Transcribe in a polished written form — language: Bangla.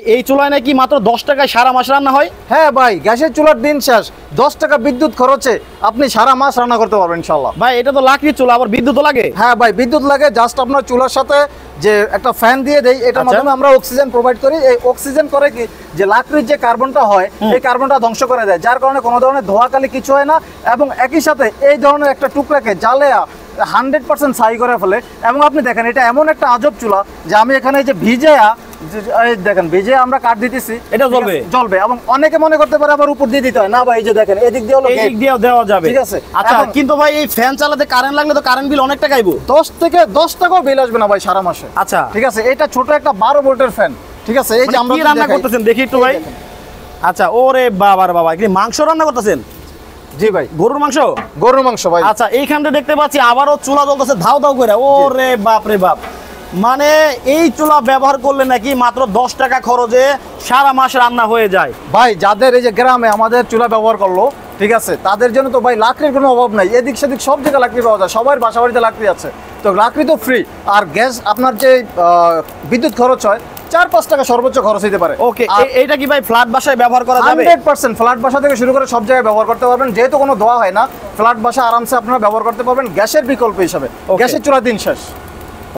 এই চুলায় নাকি মাত্র 10 টাকায় সারা মাস রান্না হয়? হ্যাঁ ভাই, গ্যাসের চুলার দিন শেষ, 10 টাকা বিদ্যুৎ খরচে আপনি সারা মাস রান্না করতে পারবেন ইনশাল্লাহ। ভাই এটা তো লাকড়ির চুলা, আবার বিদ্যুৎ লাগে? হ্যাঁ ভাই, বিদ্যুৎ লাগে। জাস্ট আপনার চুলার সাথে যে একটা ফ্যান দিয়ে দেই, এটার মাধ্যমে আমরা অক্সিজেন প্রোভাইড করি। এই অক্সিজেন করে কি, যে লাকড়ির যে কার্বনটা হয় এই কার্বনটা ধ্বংস করে দেয়, যার কারণে কোনো ধরনের ধোঁয়াকালি কিছু হয় না। এবং একই সাথে এই ধরনের একটা টুকরাকে জ্বালেয়া 100% ছাই করে ফেলে। এবং আপনি দেখেন, এটা এমন একটা আজব চুলা যে আমি এখানে যে ভিজেয়া দেখেন, ভিজে আমরা কাঠ দিতেছি, এটা জ্বলবে জ্বলবে। এবং অনেকে মনে করতে পারে আবার উপর দিয়ে দিতে হয় না ভাই, এই যে দেখেন এদিক দিয়ে হলো, এদিক দিয়েও দেওয়া যাবে, ঠিক আছে। আচ্ছা, কিন্তু ভাই এই ফ্যান চালাতে কারেন্ট লাগলে তো কারেন্ট বিল অনেক টাকা আইবো। 10 টাকাও বিল আসবে না ভাই সারা মাসে। আচ্ছা ঠিক আছে, এটা ছোট একটা 12 ভোল্টের ফ্যান, ঠিক আছে। এই যে আমরা কি রান্না করতেছেন দেখি একটু ভাই। আচ্ছা, ওরে বাবার বাবা, কি মাংস রান্না করতেছেন? জি ভাই, গরুর মাংস। গরুর মাংস ভাই। আচ্ছা, এইখানটা দেখতে পাচ্ছি আবারও চুলা জ্বলতেছে ধাও ধাও করে। ওরে বাপ রে বাপ, মানে এই চুলা ব্যবহার করলে নাকি মাত্র 10 টাকা খরচে সারা মাস রান্না হয়ে যায়। ভাই যাদের এই যে গ্রামে আমাদের চুলা ব্যবহার করলো, ঠিক আছে, তাদের জন্য তো ভাই লাকড়ির কোনো অভাব নাই। এদিক সেদিক সব জায়গায় লাকড়ি পাওয়া যায়, সবার বাসা বাড়িতে লাকড়ি আছে, তো লাকড়ি তো ফ্রি। আর গ্যাস আপনার যে বিদ্যুৎ খরচ হয় 4-5 টাকা সর্বোচ্চ খরচ হতে পারে। ওকে, এইটা কি ভাই ফ্ল্যাট বাসায় ব্যবহার করা যাবে? 100% ফ্ল্যাট বাসা থেকে শুরু করে সব জায়গায় ব্যবহার করতে পারবেন, যেহেতু কোনো ধোয়া হয় না। ফ্ল্যাট বাসা আরামসে আপনারা ব্যবহার করতে পারবেন গ্যাসের বিকল্প হিসাবে। গ্যাসের চুলা দিন শেষ।